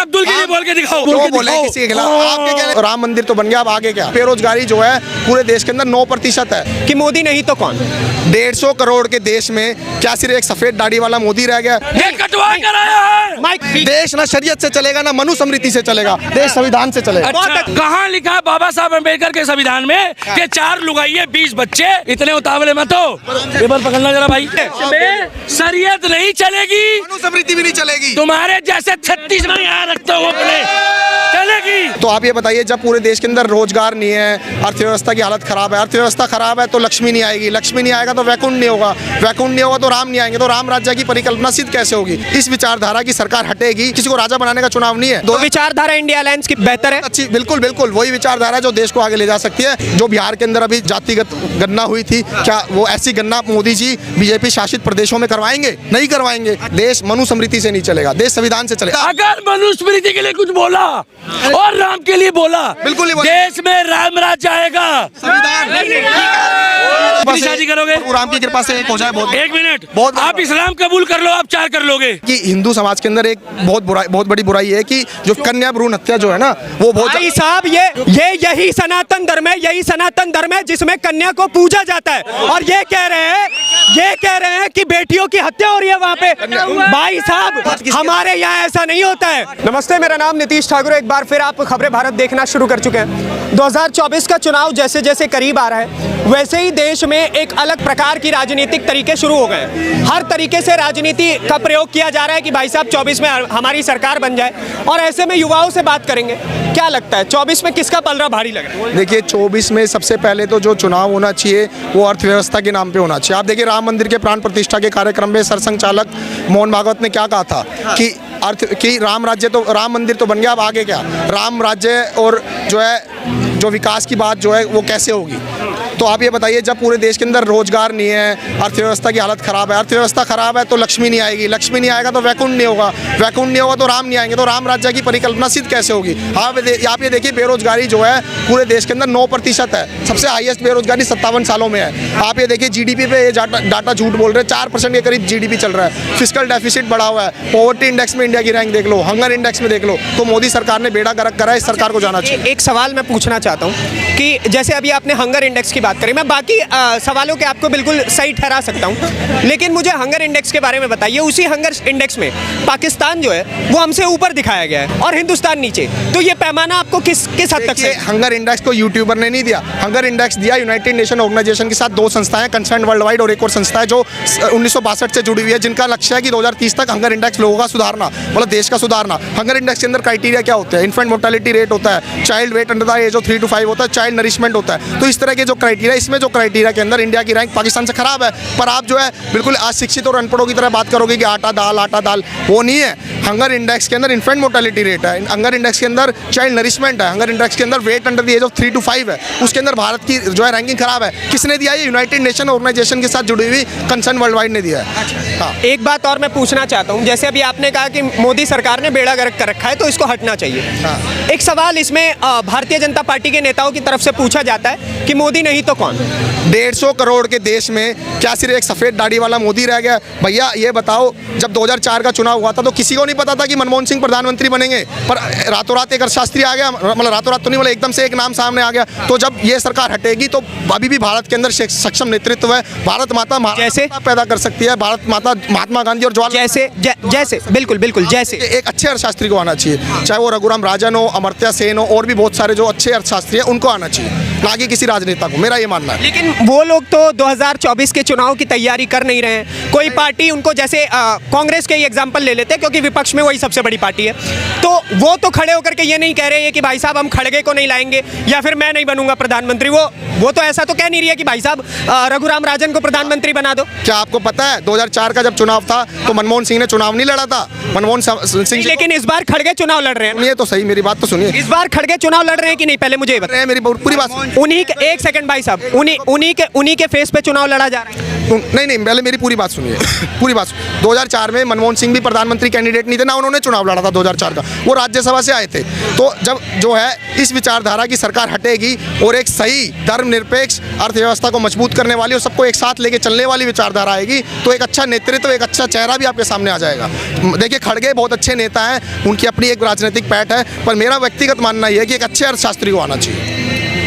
अब्दुल के लिए बोल के दिखाओ। जो बोले किसी के खिलाफ, आपके क्या? राम मंदिर तो बन गया, अब आगे क्या? बेरोजगारी जो है पूरे देश के अंदर 9% है। कि मोदी नहीं तो कौन? 150 करोड़ के देश में क्या सिर्फ एक सफेद दाढ़ी वाला मोदी रह गया? ये कटवा कराया है। माइक देश ना शरीयत से चलेगा ना मनुस्मृति से चलेगा, देश संविधान से चलेगा। अच्छा, कहाँ लिखा है बाबा साहब अम्बेडकर के संविधान में कि 4 लुगाइये 20 बच्चे? इतने उतावले मत हो, टेबल पकड़ना जरा भाई। शरीयत नहीं चलेगी, मनुस्मृति भी नहीं चलेगी, तुम्हारे जैसे 36 में यहाँ रखते हो अपने चलेगी। तो आप ये बताइए, जब पूरे देश के अंदर रोजगार नहीं है, अर्थव्यवस्था की हालत खराब है, अर्थव्यवस्था खराब है तो लक्ष्मी नहीं आएगी, लक्ष्मी नहीं आएगा तो वैकुंठ नहीं होगा, वैकुंठ नहीं होगा तो राम नहीं आएंगे, तो राम राज्य की परिकल्पना सिद्ध कैसे होगी? इस विचारधारा की सरकार हटेगी, किसी को राजा बनाने का चुनाव नहीं है। तो विचारधारा इंडिया अलायंस की बेहतर है। अच्छी, बिल्कुल बिल्कुल वही विचारधारा जो देश को आगे ले जा सकती है। जो बिहार के अंदर अभी जातिगत गणना हुई थी, क्या वो ऐसी गणना मोदी जी बीजेपी शासित प्रदेशों में करवाएंगे? नहीं करवाएंगे। देश मनुस्मृति से नहीं चलेगा, देश संविधान से चलेगा। अगर मनुस्मृति के लिए कुछ बोला और राम के लिए बोला, बिल्कुल ही बोला। देश में राम राज्य आएगा। शादी करोगे राम की कृपा से एक हो जाए, बहुत 1 मिनट, बहुत आप इस्लाम कबूल कर लो, आप 4 कर लोगे। कि हिंदू समाज के अंदर एक बहुत बड़ी बुराई है कि जो कन्या भ्रूण हत्या जो है ना, वो बहुत। भाई साहब, ये यही सनातन धर्म है, यही सनातन धर्म है जिसमें कन्या को पूजा जाता है। और ये कह रहे हैं कि बेटियों की हत्या हो रही है वहाँ पे। भाई साहब, हमारे यहाँ ऐसा नहीं होता है। नमस्ते, मेरा नाम नीतीश ठाकुर। एक बार फिर आप खबरें भारत देखना शुरू कर चुके हैं। 2024 का चुनाव जैसे जैसे करीब आ रहा है, वैसे ही देश में एक अलग प्रकार की राजनीतिक तरीके शुरू हो गए। हर तरीके से राजनीति का प्रयोग किया जा रहा है कि भाई साहब 24 में हमारी सरकार बन जाए। और ऐसे में युवाओं से बात करेंगे, क्या लगता है 24 में किसका पलड़ा भारी लग रहा है? देखिए, 24 में सबसे पहले तो जो चुनाव होना चाहिए वो अर्थव्यवस्था के नाम पे होना चाहिए। आप देखिए, राम मंदिर के प्राण प्रतिष्ठा के कार्यक्रम में सरसंघचालक मोहन भागवत ने क्या कहा था कि राम मंदिर तो बन गया, अब आगे क्या? राम राज्य और जो विकास की बात जो है वो कैसे होगी? तो आप ये बताइए, जब पूरे देश के अंदर रोजगार नहीं है, अर्थव्यवस्था की हालत खराब है, अर्थव्यवस्था खराब है तो लक्ष्मी नहीं आएगी, लक्ष्मी नहीं आएगा तो वैकुंठ नहीं होगा, वैकुंठ नहीं होगा तो राम नहीं आएंगे, तो राम राज्य की परिकल्पना सिद्ध कैसे होगी? आप ये देखिए, बेरोजगारी जो है पूरे देश के अंदर 9% है, सबसे हाईएस्ट बेरोजगारी 57 सालों में है। आप ये देखिए, जीडीपी पे ये डाटा झूठ बोल रहे हैं, 4% के करीब जीडीपी चल रहा है, फिस्कल डेफिसिट बढ़ा हुआ है, पॉवर्टी इंडेक्स में इंडिया की रैंक देख लो, हंगर इंडेक्स में देख लो। तो मोदी सरकार ने बेड़ा गर्क करा है, इस सरकार को जाना चाहिए। एक सवाल मैं पूछना चाहता हूँ कि जैसे अभी आपने हंगर इंडेक्स की बात करी, मैं बाकी सवालों के आपको बिल्कुल सही ठहरा सकता हूं, लेकिन मुझे हंगर इंडेक्स के बारे में बताइए। उसी हंगर इंडेक्स में पाकिस्तान जो है वो हमसे ऊपर दिखाया गया है और हिंदुस्तान नीचे, तो ये पैमाना आपको किस हद तक से? हंगर इंडेक्स को यूट्यूबर ने नहीं दिया, हंगर इंडेक्स दिया यूनाइटेड नेशन ऑर्गेनाइजेशन के साथ 2 संस्थाएं, कंसर्न वर्ल्ड वाइड और एक और संस्था है जो 1962 से जुड़ी हुई है, जिनका लक्ष्य है कि 2030 तक हंगर इंडेक्स लोगों का सुधारना, मतलब देश का सुधारना। हंगर इंडेक्स के अंदर क्राइटेरिया क्या होता है? इन्फेंट मोर्टेलिटी रेट होता है, child weight under the age of 3 to 5 होता है, चाइल्ड नरिशमेंट होता है। तो इस तरह के जो क्राइटेरिया, इसमें जो क्राइटेरिया के अंदर इंडिया की रैंक पाकिस्तान से खराब है। पर आप जो है बिल्कुल अशिक्षित और अनपढ़ों की तरह बात करोगे कि आटा दाल, वो नहीं है। हंगर इंडेक्स के अंदर इन्फेंट मोर्टेलिटी रेट है, हंगर इंडेक्स के अंदर चाइल्ड नरिशमेंट है, हंगर इंडेक्स के अंदर weight under the age of 3 to 5 है। उसके अंदर भारत की जो है रैंकिंग खराब है। किसने दिया? ये यूनाइटेड नेशन ऑर्गेनाइजेशन के साथ जुड़ी हुई कंसर्न वर्ल्ड वाइड ने दिया है। हाँ। एक बात और मैं पूछना चाहता हूँ, जैसे अभी आपने कहा कि मोदी सरकार ने बेड़ा गर्क कर रखा है तो इसको हटना चाहिए। हाँ। एक सवाल इसमें भारतीय जनता पार्टी के नेताओं की तरफ से पूछा जाता है कि मोदी नहीं तो कौन? 150 करोड़ के देश में क्या सिर्फ एक सफेद दाढ़ी वाला मोदी रह गया? भैया ये बताओ, जब 2004 का चुनाव हुआ था तो किसी को नहीं पता था कि मनमोहन सिंह प्रधानमंत्री बनेंगे, पर रातों रात एक अर्थशास्त्री आ गया, मतलब रातों रात तो नहीं, मतलब एकदम से एक नाम सामने आ गया। तो जब ये सरकार हटेगी तो अभी भी भारत के अंदर सक्षम नेतृत्व है, भारत माता जैसे पैदा कर सकती है, भारत माता महात्मा गांधी और जवाहरलाल जैसे बिल्कुल जैसे एक अच्छे अर्थशास्त्री को आना चाहिए, चाहे वो रघुराम राजन हो, अमर्त्य सेन हो, और भी बहुत सारे जो अच्छे अर्थशास्त्री हैं उनको आना चाहिए, ना कि किसी राजनेता को। मेरा ये मानना है। लेकिन वो लोग तो 2024 के चुनाव की तैयारी कर नहीं रहे हैं। कोई पार्टी उनको, जैसे कांग्रेस के ही एग्जांपल ले लेते हैं क्योंकि विपक्ष में वही सबसे बड़ी पार्टी है, तो वो तो खड़े होकर के ये नहीं कह रहे हैं कि भाई साहब हम खड़गे को नहीं लाएंगे या फिर मैं नहीं बनूंगा प्रधानमंत्री। वो तो ऐसा तो कह नहीं रही है कि भाई साहब रघुराम राजन को प्रधानमंत्री बना दो। क्या आपको पता है 2004 का जब चुनाव था तो मनमोहन सिंह ने चुनाव नहीं लड़ा था? मनमोहन सिंह, लेकिन इस बार खड़गे चुनाव लड़ रहे हैं। ये तो सही, मेरी बात तो सुनिए। इस बार खड़गे चुनाव लड़ रहे हैं कि नहीं, पहले मुझे बताइए। मेरी पूरी बात। उन्हीं एक सेकंड भाई साहब, साहब, उन्हीं के फेस पे चुनाव लड़ा जा रहा है। नहीं, पहले मेरी पूरी बात सुनिए। पूरी बात 2004 में मनमोहन सिंह भी प्रधानमंत्री कैंडिडेट नहीं थे ना, उन्होंने चुनाव लड़ा था 2004 का, वो राज्यसभा से आए थे। तो जब जो है इस विचारधारा की सरकार हटेगी और एक सही धर्मनिरपेक्ष अर्थव्यवस्था को मजबूत करने वाली और सबको एक साथ लेके चलने वाली विचारधारा आएगी, तो एक अच्छा नेतृत्व, एक अच्छा चेहरा भी आपके सामने आ जाएगा। देखिए, खड़गे बहुत अच्छे नेता हैं, उनकी अपनी एक राजनीतिक पैठ है, पर मेरा व्यक्तिगत मानना यह है कि एक अच्छे अर्थशास्त्री को आना चाहिए।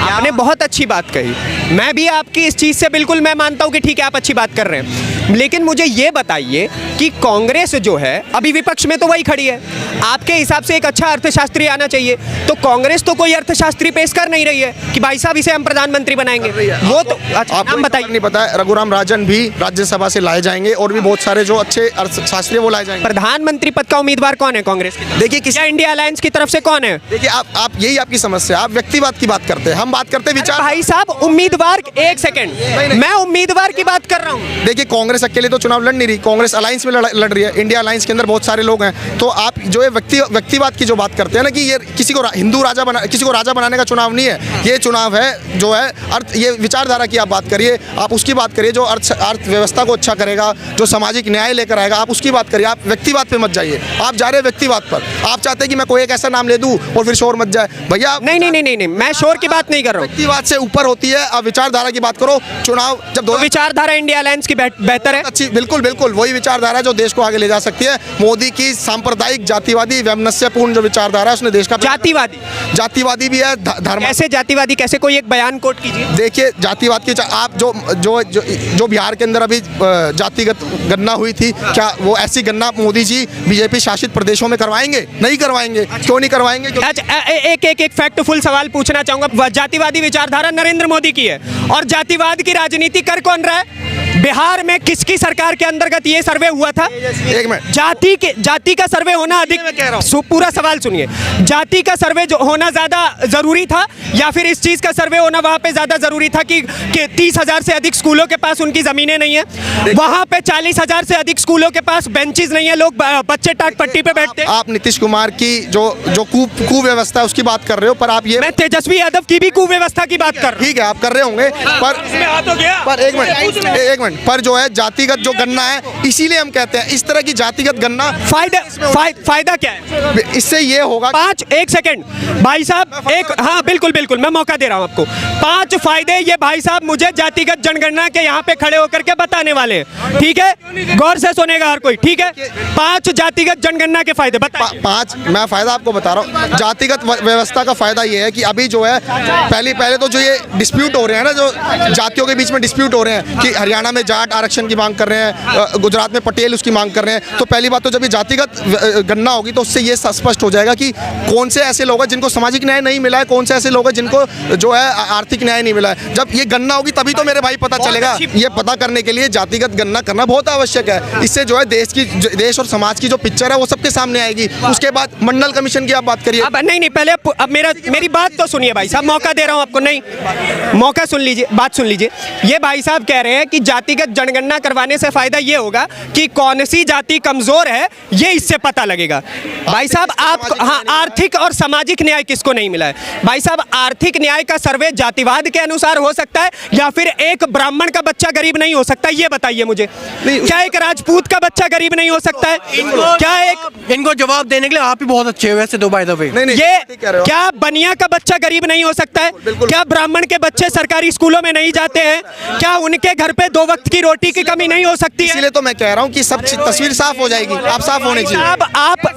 आपने बहुत अच्छी बात कही, मैं भी आपकी इस चीज़ से बिल्कुल मैं मानता हूँ कि ठीक है आप अच्छी बात कर रहे हैं, लेकिन मुझे ये बताइए कि कांग्रेस जो है अभी विपक्ष में तो वही खड़ी है, आपके हिसाब से एक अच्छा अर्थशास्त्री आना चाहिए, तो कांग्रेस तो कोई अर्थशास्त्री पेश कर नहीं रही है कि भाई साहब इसे हम प्रधानमंत्री बनाएंगे। वो तो अच्छा, नाम बताइए। नहीं पता है, रघुराम राजन भी राज्यसभा से लाए जाएंगे और भी बहुत सारे जो अच्छे अर्थशास्त्री वो लाए जाएंगे। प्रधानमंत्री पद का उम्मीदवार कौन है कांग्रेस के? देखिए, या इंडिया अलायंस की तरफ से कौन है? देखिए, आप यही आपकी समस्या, आप व्यक्तिवाद की बात करते हैं, हम बात करते हैं विचार। भाई साहब उम्मीदवार, एक सेकंड, मैं उम्मीदवार की बात कर रहा हूँ। देखिए, कांग्रेस अकेले तो चुनाव लड़ नहीं रही, कांग्रेस अलायंस में लड़ रही है, इंडिया अलायंस के अंदर बहुत सारे लोग हैं। तो आप जो है व्यक्तिवाद की जो बात करते हैं ना, कि ये किसी को किसी को राजा बनाने का चुनाव नहीं है, ये चुनाव है जो है ये विचारधारा की आप बात करिए, आप उसकी बात करिए जो अर्थव्यवस्था को अच्छा करेगा, जो सामाजिक न्याय लेकर आएगा, आप उसकी बात करिए। आप व्यक्तिवाद पे मत जाइए, आप जा रहे हैं व्यक्तिवाद पर। आप चाहते हैं कि मैं कोई एक ऐसा नाम ले दूं और फिर शोर मच जाए। भैया नहीं, मैं शोर की बात नहीं कर रहा हूँ, व्यक्तिवाद से ऊपर होती है, आप विचारधारा की बात करो। चुनाव जब तो विचारधारा इंडिया अलायंस की बेहतर है, अच्छी, बिल्कुल वही विचारधारा जो देश को आगे ले जा सकती है। मोदी की सांप्रदायिक, जातिवादी, वैमनस्यपूर्ण जो विचारधारा है, उसने देश का जातिवादी भी है, धर्म। कैसे जातिवादी, कैसे कोई एक बयान कोट कीजिए। देखिए, जातिवाद की आप जो बिहार के अंदर अभी जातिगत गणना हुई थी, क्या वो ऐसी गणना मोदी जी बीजेपी शासित प्रदेशों में करवाएंगे? नहीं करवाएंगे। क्यों नहीं करवाएंगे? अच्छा, एक फैक्टफुल सवाल पूछना चाहूंगा। जातिवादी विचारधारा नरेंद्र मोदी की है और जातिवाद की राजनीति कर कौन रहा है? बिहार में किसकी सरकार के अंतर्गत ये सर्वे हुआ था? एक मिनट, जाति का सर्वे होना अधिक, पूरा सवाल सुनिए, जाति का सर्वे जो होना ज्यादा जरूरी था या फिर इस चीज का सर्वे होना वहां पे ज्यादा जरूरी था कि 30,000 से अधिक स्कूलों के पास उनकी जमीनें नहीं है, वहां पे 40,000 से अधिक स्कूलों के पास बेंचेस नहीं है, लोग बच्चे टाट पट्टी पे बैठते। आप नीतीश कुमार की जो कुव्यवस्था है उसकी बात कर रहे हो, पर आप ये, मैं तेजस्वी यादव की भी कुव्यवस्था की बात कर रहा हूं। ठीक है, आप कर रहे होंगे, पर एक मिनट, पर जो है जातिगत जो गणना है, इसीलिए हम कहते हैं इस तरह की जातिगत गणना फायदा क्या है इससे? ये होगा 1 सेकंड भाई साहब, हाँ बिल्कुल मैं मौका दे रहा हूं आपको। 5 फायदे ये भाई साहब मुझे जातिगत जनगणना के यहाँ पे खड़े होकर के बताने वाले, ठीक है? गौर से सुनेगा हर कोई, ठीक है? 5 जातिगत जनगणना के फायदे बताइए। 5 मैं फायदा आपको बता रहा हूँ। जातिगत व्यवस्था का फायदा ये है कि अभी जो है पहले तो जो ये डिस्प्यूट हो रहे हैं ना, जो जातियों के बीच में डिस्प्यूट हो रहे हैं कि हरियाणा में जाट आरक्षण की मांग कर रहे हैं, गुजरात में पटेल उसकी मांग कर रहे हैं, तो पहली बात तो जब ये जातिगत गणना होगी तो उससे ये स्पष्ट हो जाएगा कि कौन से ऐसे लोग हैं जिनको सामाजिक न्याय नहीं मिला है, कौन से ऐसे लोग हैं जिनको जो है आर्थिक न्याय नहीं मिला है। जब ये गणना होगी तभी तो मेरे भाई पता चलेगा। ये पता करने के लिए जातिगत गणना करना बहुत आवश्यक है। इससे जो है देश और समाज की जो पिक्चर है वो सबके सामने आएगी। उसके बाद मंडल कमीशन की आप बात करिए। नहीं, पहले अब मेरी बात तो सुनिए भाई साहब, मौका दे रहा हूं आपको। नहीं, मौका सुन लीजिए, बात सुन लीजिए। ये भाई साहब कह रहे हैं कि जातिगत जनगणना करवाने से फायदा ये होगा कि कौन सी जाति कमजोर है ये इससे पता लगेगा। भाई साहब आप, हाँ, आर्थिक और सामाजिक न्याय किसको नहीं मिला है? भाई साहब, आर्थिक न्याय का सर्वे जातिवाद के अनुसार हो सकता है या फिर एक ब्राह्मण का बच्चा गरीब नहीं हो सकता? ये बताइए मुझे। क्या एक राजपूत का बच्चा गरीब नहीं हो सकता है? इनको जवाब देने के लिए आप ही बहुत अच्छे हो वैसे तो, बाय द वे। ये क्या बनिया का बच्चा गरीब नहीं हो सकता है? क्या ब्राह्मण के बच्चे सरकारी स्कूलों में नहीं जाते हैं? क्या उनके घर पे 2 वक्त की रोटी की कमी नहीं हो सकती है? इसलिए तो मैं कह रहा हूँ कि सब तस्वीर साफ हो जाएगी। आप साफ होने चाहिए।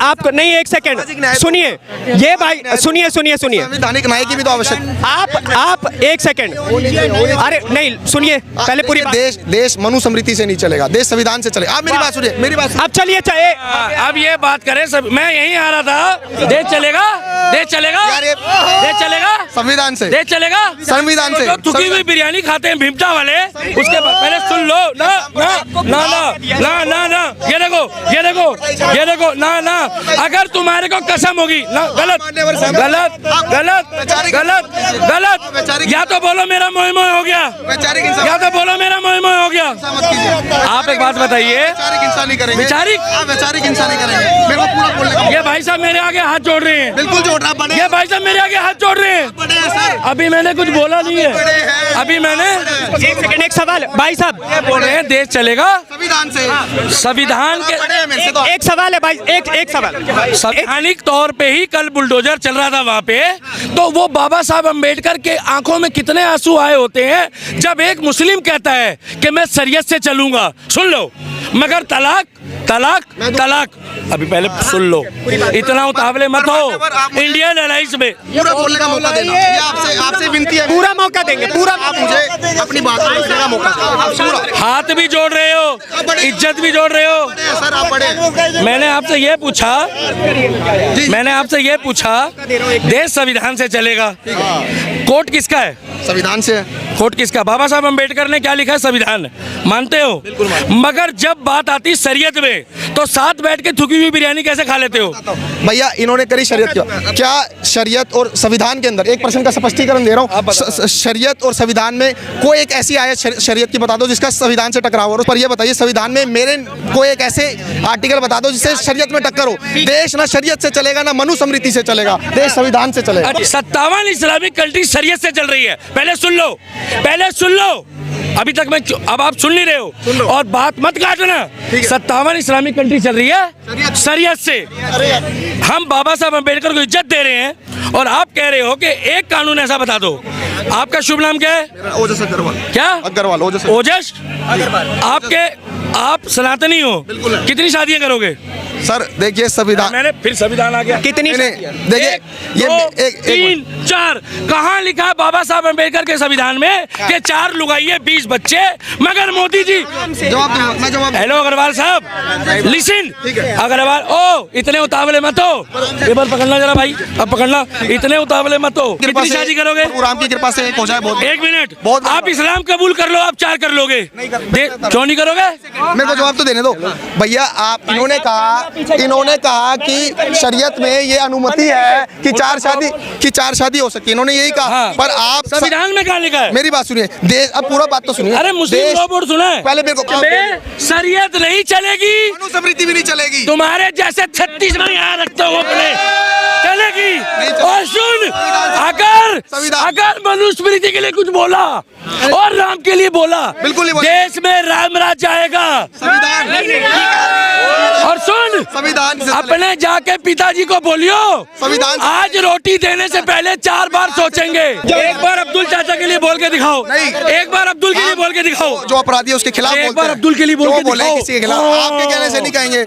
आप नहीं, 1 सेकंड सुनिए, ये भाई सुनिए संवैधानिक न्याय की भी तो आवश्यकता। आप 1 सेकंड, अरे नहीं सुनिए पहले पूरी बात। देश मनुस्मृति से नहीं चलेगा, देश संविधान से चलेगा। आप मेरी बात सुनिए, मेरी बात। अब चलिए चाहे अब ये बात करें सब, मैं यहीं आ रहा था। देश चलेगा संविधान से, संविधान से थुकी हुई बिरयानी खाते हैं भिमटा वाले, उसके पहले सुन लो ना ना ना ना ना ना ना ये देखो ये देखो ये देखो ना ना अगर तुम्हारे को कसम होगी ना गलत गलत गलत गलत गलत या तो बोलो मेरा मोह मोह हो गया या तो बोलो मेरा मोह मोह हो गया। आप एक बात बताइए इंसानी करेंगे वैचारिक वैचारिक इंसानी करेंगे मेरे को पूरा बोलने का ये भाई साहब मेरे आगे हाथ जोड़ रहे हैं बिल्कुल जोड़ रहा बड़े ये भाई साहब मेरे आगे हाथ जोड़ रहे हैं बड़े हैं सर अभी मैंने कुछ बोला नहीं है अभी मैंने एक सेकंड, एक सवाल भाई साहब, बोल रहे हैं देश चलेगा संविधान से संविधान के बड़े हैं मेरे से तो एक सवाल है भाई, एक सवाल। संवैधानिक तौर पे ही कल बुलडोजर चल रहा था वहाँ पे तो वो बाबा साहब अम्बेडकर के आंखों में कितने आंसू आए होते हैं जब एक मुस्लिम कहता है कि मैं शरीयत से चलूंगा। सुन लो मगर तलाक तलाक तलाक अभी पहले सुन लो इतना उतावले मत हो इंडियन एलाइंस में पूरा बोलने का मौका देना ये आपसे आपसे विनती है पूरा मौका देंगे, पूरा आप मुझे अपनी बात रखने का मौका दें आप पूरा हाथ भी जोड़ रहे हो इज्जत भी जोड़ रहे हो। बड़े हैं सर आप बड़े हैं मैंने आपसे ये पूछा देश संविधान से चलेगा कोर्ट किसका है संविधान से कोर्ट किसका बाबा साहब अम्बेडकर ने क्या लिखा है संविधान मानते हो मगर जब बात आती शरीयत में तो साथ बैठ के थुकी हुई बिरयानी कैसे खा लेते हो। भैया इन्होंने करी शरीयत क्या शरीयत और संविधान के अंदर एक प्रश्न का स्पष्टीकरण दे रहा हूँ शरीयत और संविधान में कोई एक ऐसी आयत शरीयत की बता दो जिसका संविधान से टकराव हो पर ये बताइए संविधान में मेरे कोई एक ऐसे आर्टिकल बता दो जिससे शरीयत में टक्कर हो। देश ना शरीयत से चलेगा ना मनुस्मृति से चलेगा देश संविधान से चलेगा। 57 इस्लामिक कंट्री शरीयत से चल रही है पहले सुन लो अभी तक मैं अब आप सुन नहीं रहे हो और बात मत काटना 57 इस्लामिक कंट्री चल रही है शरीयत से। हम बाबा साहब अम्बेडकर को इज्जत दे रहे हैं और आप कह रहे हो कि एक कानून ऐसा बता दो। आपका शुभ नाम क्या है? ओजस अग्रवाल। क्या अग्रवाल ओजस ओजस आप सनातनी हो कितनी शादियां करोगे? सर देखिए संविधान मैंने फिर संविधान आ गया कितनी देखिए ये एक 3 4 कहाँ लिखा है बाबा साहब अम्बेडकर के संविधान में कि 4 लुगाइये 20 बच्चे मगर मोदी जी जवाब हेलो अग्रवाल साहब लिसन अग्रवाल ओ इतने उतावले मत हो पेपर पकड़ना जरा भाई अब पकड़ना इतने उतावले मत हो कितनी शादी करोगे? राम की कृपा से एक हो जाए बहुत एक मिनट बहुत आप इस्लाम कबूल कर लो आप 4 कर लोगे क्यों नहीं करोगे? मेरे को जवाब तो देने दो भैया आप इन्होंने कहा कि शरीयत में ये अनुमति है कि 4 शादी हो सकती है इन्होंने यही कहा हाँ। पर आप संविधान में क्या लिखा है? मेरी बात सुनिए देश अब पूरा बात तो सुनिए अरे मुस्लिम लॉ बोर्ड सुना है पहले मेरे को शरीयत नहीं चलेगी मनुस्मृति भी नहीं चलेगी तुम्हारे जैसे 36 में यहाँ रखता हूँ अपने चलेगी और सुन अगर मनुस्मृति के लिए कुछ बोला और राम के लिए बोला बिल्कुल देश में राम राज आएगा और सुन संविधान से अपने जाके पिताजी को बोलियो संविधान आज रोटी देने से पहले 4 बार सोचेंगे। एक बार अब्दुल चाचा के लिए बोल के दिखाओ एक बार अब्दुल के लिए बोल के दिखाओ जो अपराधी है उसके खिलाफ एक बार अब्दुल के लिए बोल के बोले दिखाओ किसी के खिलाफ आपके कहने से नहीं कहेंगे